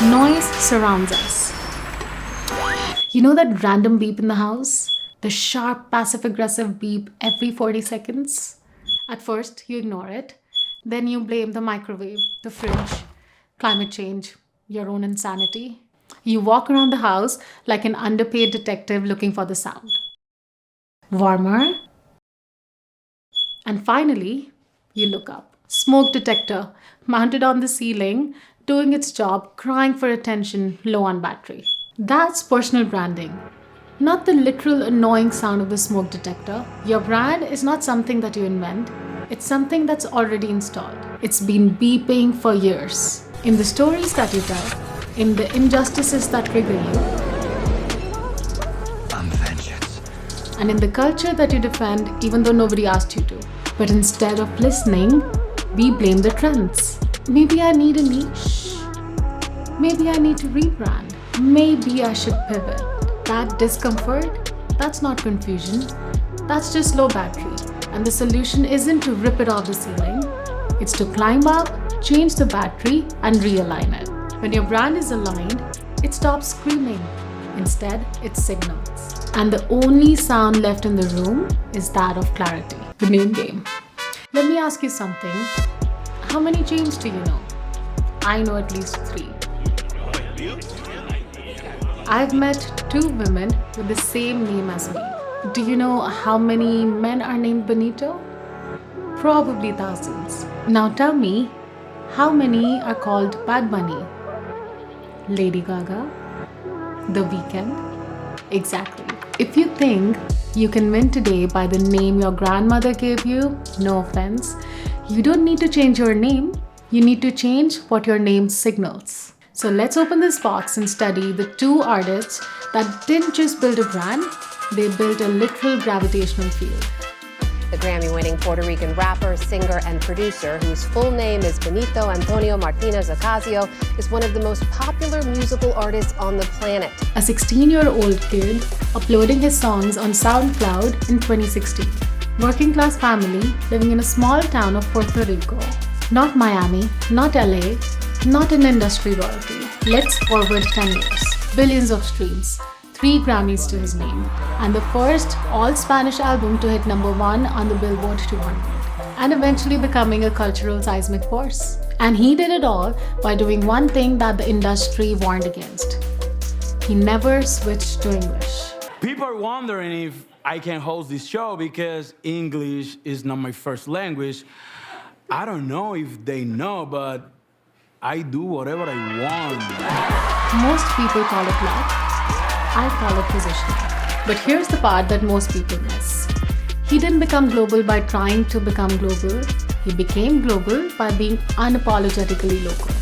Noise surrounds us. You know that random beep in the house? The sharp passive aggressive beep every 40 seconds? At first, you ignore it. Then you blame the microwave, the fridge, climate change, your own insanity. You walk around the house like an underpaid detective looking for the sound. Warmer? And finally, you look up. Smoke detector mounted on the ceiling, doing its job, crying for attention, low on battery. That's personal branding. Not the literal annoying sound of the smoke detector. Your brand is not something that you invent, it's something that's already installed. It's been beeping for years. In the stories that you tell, in the injustices that trigger you, I'm vengeance. and in the culture that you defend even though nobody asked you to. But instead of listening, we blame the trends. Maybe I need a niche. Maybe I need to rebrand. Maybe I should pivot. That discomfort, that's not confusion. That's just low battery. And the solution isn't to rip it off the ceiling. It's to climb up, change the battery, and realign it. When your brand is aligned, it stops screaming. Instead, it signals. And the only sound left in the room is that of clarity. The name game. Let me ask you something. How many James do you know? I know at least 3. I've met 2 women with the same name as me. Do you know how many men are named Benito? Probably thousands. Now tell me, how many are called Bad Bunny? Lady Gaga? The Weeknd? Exactly. If you think you can win today by the name your grandmother gave you, no offense, you don't need to change your name. You need to change what your name signals. So let's open this box and study the 2 artists that didn't just build a brand, they built a literal gravitational field. The Grammy-winning Puerto Rican rapper, singer, and producer, whose full name is Benito Antonio Martinez Ocasio, is one of the most popular musical artists on the planet. A 16-year-old kid uploading his songs on SoundCloud in 2016. Working class family living in a small town of Puerto Rico. Not Miami, not LA, not an industry royalty. Let's forward 10 years. Billions of streams. 3 Grammys to his name, and the first all-Spanish album to hit #1 on the Billboard 200, and eventually becoming a cultural seismic force. And he did it all by doing one thing that the industry warned against. He never switched to English. People are wondering if I can host this show because English is not my first language. I don't know if they know, but I do whatever I want. Most people call it luck. I call it positioning. But here's the part that most people miss. He didn't become global by trying to become global. He became global by being unapologetically local.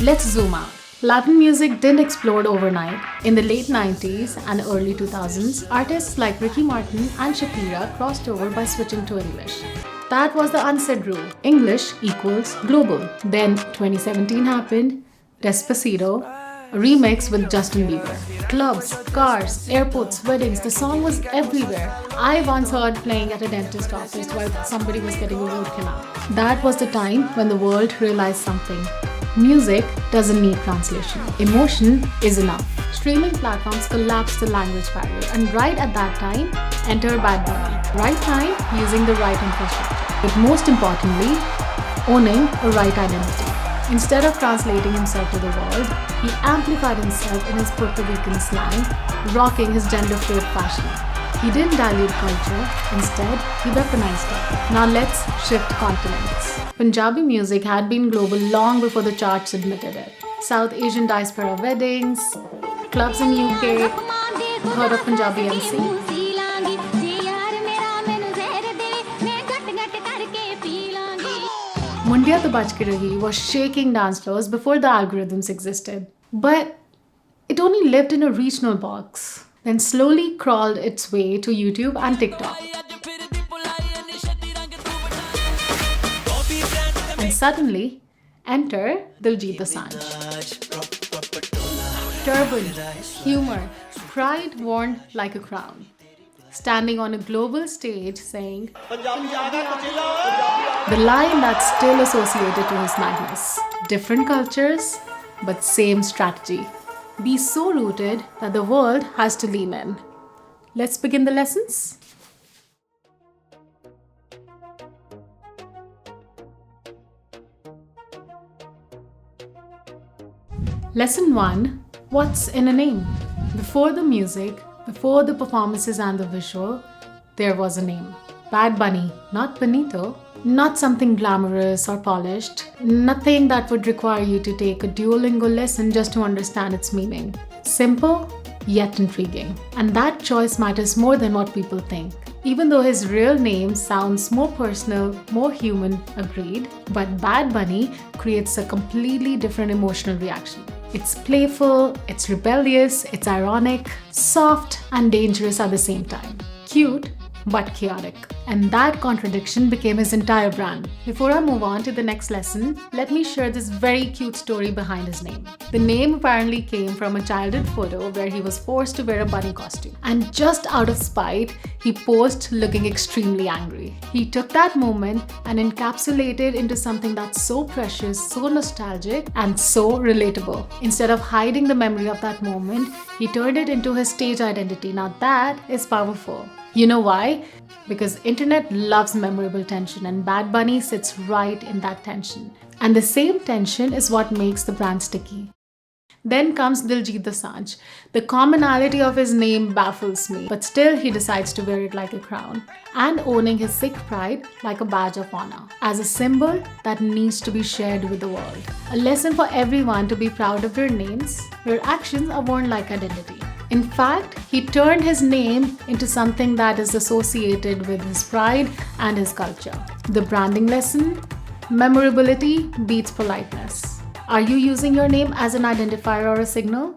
Let's zoom out. Latin music didn't explode overnight. In the late 90s and early 2000s, artists like Ricky Martin and Shakira crossed over by switching to English. That was the unsaid rule. English equals global. Then 2017 happened, Despacito, a remix with Justin Bieber. Clubs, cars, airports, weddings, the song was everywhere. I once heard playing at a dentist office while somebody was getting a root canal. That was the time when the world realized something. Music doesn't need translation. Emotion is enough. Streaming platforms collapsed the language barrier, and right at that time, enter Bad Bunny. Right time, using the right infrastructure. But most importantly, owning a right identity. Instead of translating himself to the world, he amplified himself in his Puerto Rican slang, rocking his gender-fluid fashion. He didn't dilute culture, instead, he weaponized it. Now let's shift continents. Punjabi music had been global long before the charts admitted it. South Asian diaspora weddings, clubs in UK, heard of Punjabi MC? Mundiya To Bach Ke Rahi was shaking dance floors before the algorithms existed. But it only lived in a regional box, then slowly crawled its way to YouTube and TikTok. And suddenly, enter Diljit Dosanjh. Turban, humor, pride worn like a crown. Standing on a global stage saying, the line that's still associated to his madness. Different cultures, but same strategy. Be so rooted that the world has to lean in. Let's begin the lessons. Lesson 1. What's in a name? Before the music, before the performances and the visual, there was a name. Bad Bunny, not Benito, not something glamorous or polished, nothing that would require you to take a Duolingo lesson just to understand its meaning. Simple, yet intriguing. And that choice matters more than what people think. Even though his real name sounds more personal, more human, agreed, but Bad Bunny creates a completely different emotional reaction. It's playful, it's rebellious, it's ironic, soft and dangerous at the same time. Cute, but chaotic. And that contradiction became his entire brand. Before I move on to the next lesson, let me share this very cute story behind his name. The name apparently came from a childhood photo where he was forced to wear a bunny costume. And just out of spite, he posed looking extremely angry. He took that moment and encapsulated into something that's so precious, so nostalgic, and so relatable. Instead of hiding the memory of that moment, he turned it into his stage identity. Now that is powerful. You know why? Because internet loves memorable tension and Bad Bunny sits right in that tension. And the same tension is what makes the brand sticky. Then comes Diljit Dosanjh. The commonality of his name baffles me, but still he decides to wear it like a crown and owning his Sikh pride like a badge of honor, as a symbol that needs to be shared with the world. A lesson for everyone to be proud of your names. Your actions are worn like identity. In fact, he turned his name into something that is associated with his pride and his culture. The branding lesson: memorability beats politeness. Are you using your name as an identifier or a signal?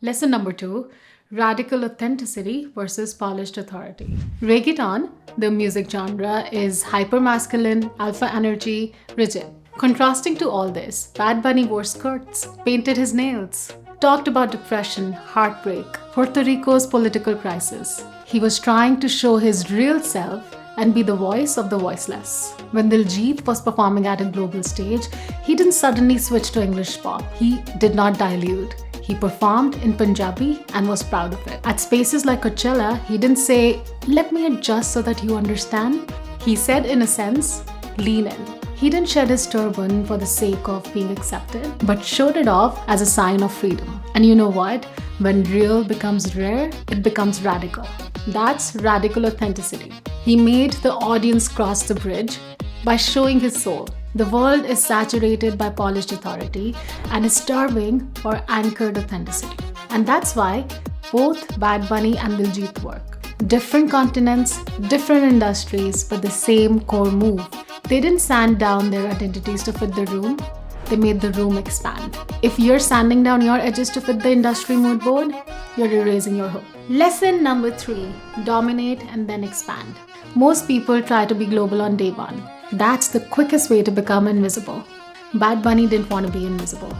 Lesson number 2. Radical authenticity versus polished authority. Reggaeton, the music genre, is hyper-masculine, alpha energy, rigid. Contrasting to all this, Bad Bunny wore skirts, painted his nails, talked about depression, heartbreak, Puerto Rico's political crisis. He was trying to show his real self and be the voice of the voiceless. When Diljit was performing at a global stage, he didn't suddenly switch to English pop. He did not dilute. He performed in Punjabi and was proud of it. At spaces like Coachella, he didn't say, "Let me adjust so that you understand." He said, in a sense, "Lean in." He didn't shed his turban for the sake of being accepted, but showed it off as a sign of freedom. And you know what? When real becomes rare, it becomes radical. That's radical authenticity. He made the audience cross the bridge by showing his soul. The world is saturated by polished authority and is starving for anchored authenticity. And that's why both Bad Bunny and Diljit work. Different continents, different industries, but the same core move. They didn't sand down their identities to fit the room. They made the room expand. If you're sanding down your edges to fit the industry mood board, you're erasing your hook. Lesson number 3. Dominate and then expand. Most people try to be global on day one. That's the quickest way to become invisible. Bad Bunny didn't want to be invisible.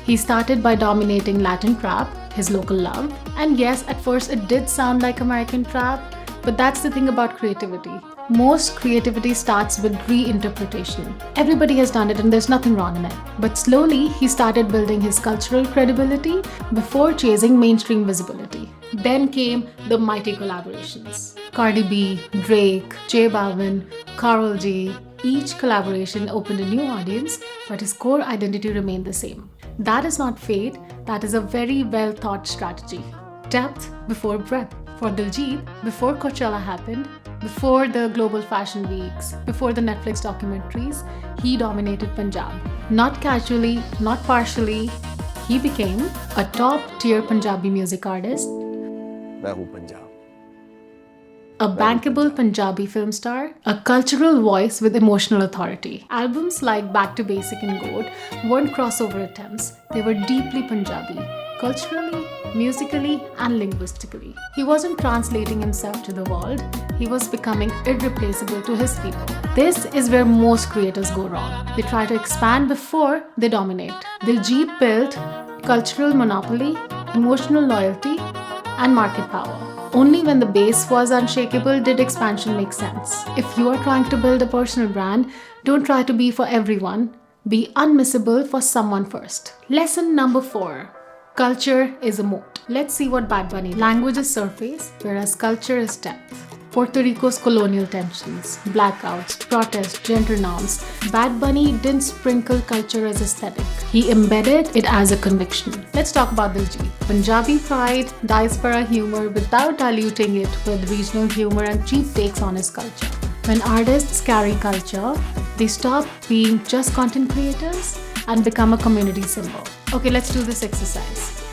He started by dominating Latin trap, his local love. And yes, at first it did sound like American trap, but that's the thing about creativity. Most creativity starts with reinterpretation. Everybody has done it and there's nothing wrong in it. But slowly, he started building his cultural credibility before chasing mainstream visibility. Then came the mighty collaborations. Cardi B, Drake, J Balvin, Karol G. Each collaboration opened a new audience, but his core identity remained the same. That is not fate, that is a very well thought strategy. Depth before breadth. For Diljit, before Coachella happened, before the global fashion weeks, before the Netflix documentaries, he dominated Punjab. Not casually, not partially, he became a top-tier Punjabi music artist, a bankable Punjabi film star, a cultural voice with emotional authority. Albums like Back to Basic and Goat weren't crossover attempts, they were deeply Punjabi, culturally, musically, and linguistically. He wasn't translating himself to the world, he was becoming irreplaceable to his people. This is where most creators go wrong. They try to expand before they dominate. Diljit built cultural monopoly, emotional loyalty, and market power. Only when the base was unshakable did expansion make sense. If you are trying to build a personal brand, don't try to be for everyone. Be unmissable for someone first. Lesson number 4. Culture is a moat. Let's see what Bad Bunny. Language is surface, whereas culture is depth. Puerto Rico's colonial tensions, blackouts, protests, gender norms. Bad Bunny didn't sprinkle culture as aesthetic. He embedded it as a conviction. Let's talk about Diljit. Punjabi pride, diaspora humor without diluting it with regional humor and cheap takes on his culture. When artists carry culture, they stop being just content creators and become a community symbol. Okay, let's do this exercise.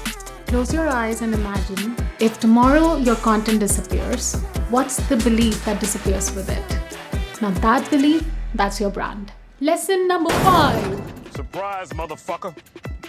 Close your eyes and imagine if tomorrow your content disappears, what's the belief that disappears with it? Now that belief, that's your brand. Lesson number 5. Surprise, motherfucker.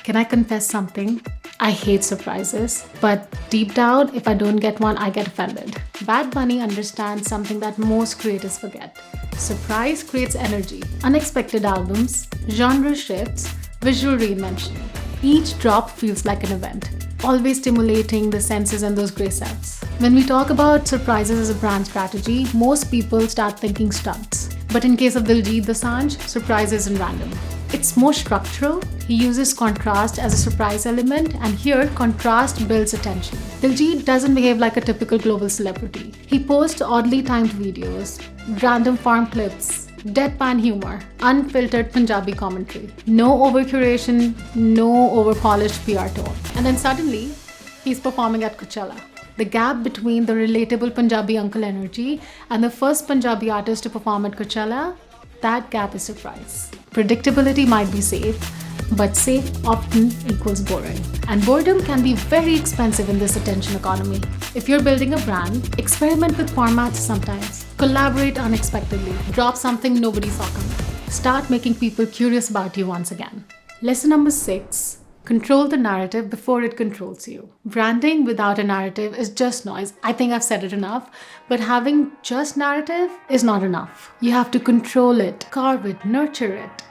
Can I confess something? I hate surprises, but deep down, if I don't get one, I get offended. Bad Bunny understands something that most creators forget. Surprise creates energy, unexpected albums, genre shifts, visual reinvention. Each drop feels like an event, always stimulating the senses and those gray cells. When we talk about surprises as a brand strategy, most people start thinking stunts. But in case of Diljit Dosanjh, surprise isn't random. It's more structural. He uses contrast as a surprise element, and here contrast builds attention. Diljit doesn't behave like a typical global celebrity. He posts oddly timed videos, random farm clips, deadpan humor, unfiltered Punjabi commentary. No over-curation, no over-polished PR tone. And then suddenly, he's performing at Coachella. The gap between the relatable Punjabi uncle energy and the first Punjabi artist to perform at Coachella, that gap is surprise. Predictability might be safe, but safe often equals boring. And boredom can be very expensive in this attention economy. If you're building a brand, experiment with formats sometimes. Collaborate unexpectedly. Drop something nobody saw coming. Start making people curious about you once again. Lesson number 6. Control the narrative before it controls you. Branding without a narrative is just noise. I think I've said it enough, but having just narrative is not enough. You have to control it, carve it, nurture it.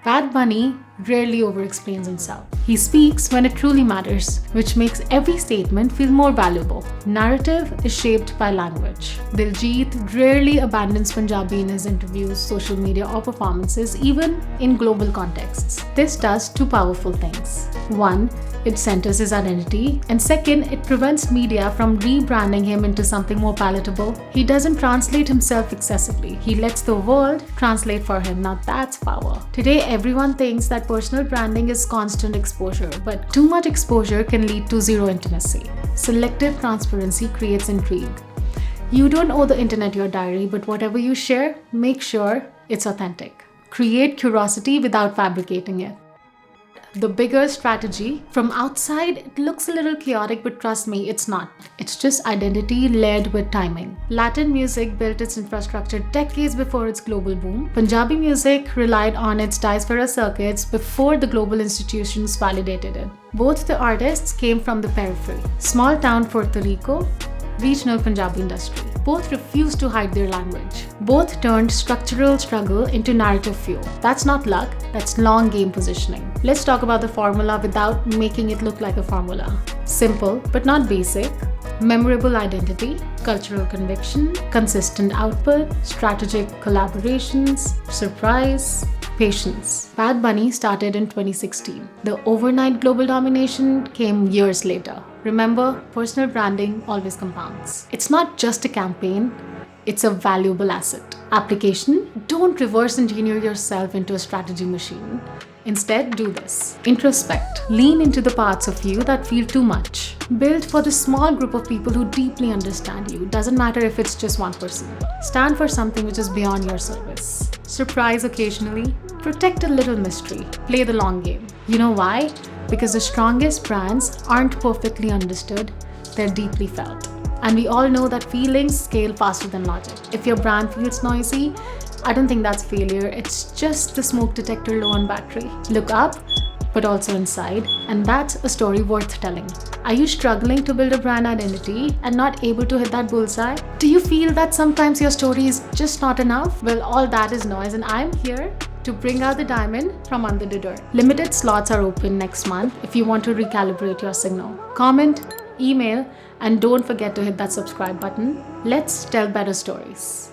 Bad Bunny rarely over-explains himself. He speaks when it truly matters, which makes every statement feel more valuable. Narrative is shaped by language. Diljit rarely abandons Punjabi in his interviews, social media, or performances, even in global contexts. This does 2 powerful things. 1, it centers his identity, and 2nd, it prevents media from rebranding him into something more palatable. He doesn't translate himself excessively. He lets the world translate for him. Now that's power. Today, everyone thinks that personal branding is constant exposure, but too much exposure can lead to zero intimacy. Selective transparency creates intrigue. You don't owe the internet your diary, but whatever you share, make sure it's authentic. Create curiosity without fabricating it. The bigger strategy, from outside, it looks a little chaotic, but trust me, it's not. It's just identity layered with timing. Latin music built its infrastructure decades before its global boom. Punjabi music relied on its diaspora circuits before the global institutions validated it. Both the artists came from the periphery. Small town Puerto Rico, regional Punjabi industry. Both refused to hide their language. Both turned structural struggle into narrative fuel. That's not luck, that's long game positioning. Let's talk about the formula without making it look like a formula. Simple, but not basic. Memorable identity, cultural conviction, consistent output, strategic collaborations, surprise, patience. Bad Bunny started in 2016. The overnight global domination came years later. Remember, personal branding always compounds. It's not just a campaign, it's a valuable asset. Application: don't reverse engineer yourself into a strategy machine. Instead, do this. Introspect. Lean into the parts of you that feel too much. Build for the small group of people who deeply understand you. Doesn't matter if it's just one person. Stand for something which is beyond your service. Surprise occasionally. Protect a little mystery. Play the long game. You know why? Because the strongest brands aren't perfectly understood, they're deeply felt. And we all know that feelings scale faster than logic. If your brand feels noisy, I don't think that's failure, it's just the smoke detector low on battery. Look up, but also inside, and that's a story worth telling. Are you struggling to build a brand identity and not able to hit that bullseye? Do you feel that sometimes your story is just not enough? Well, all that is noise, and I'm here to bring out the diamond from under the dirt. Limited slots are open next month if you want to recalibrate your signal. Comment, email, and don't forget to hit that subscribe button. Let's tell better stories.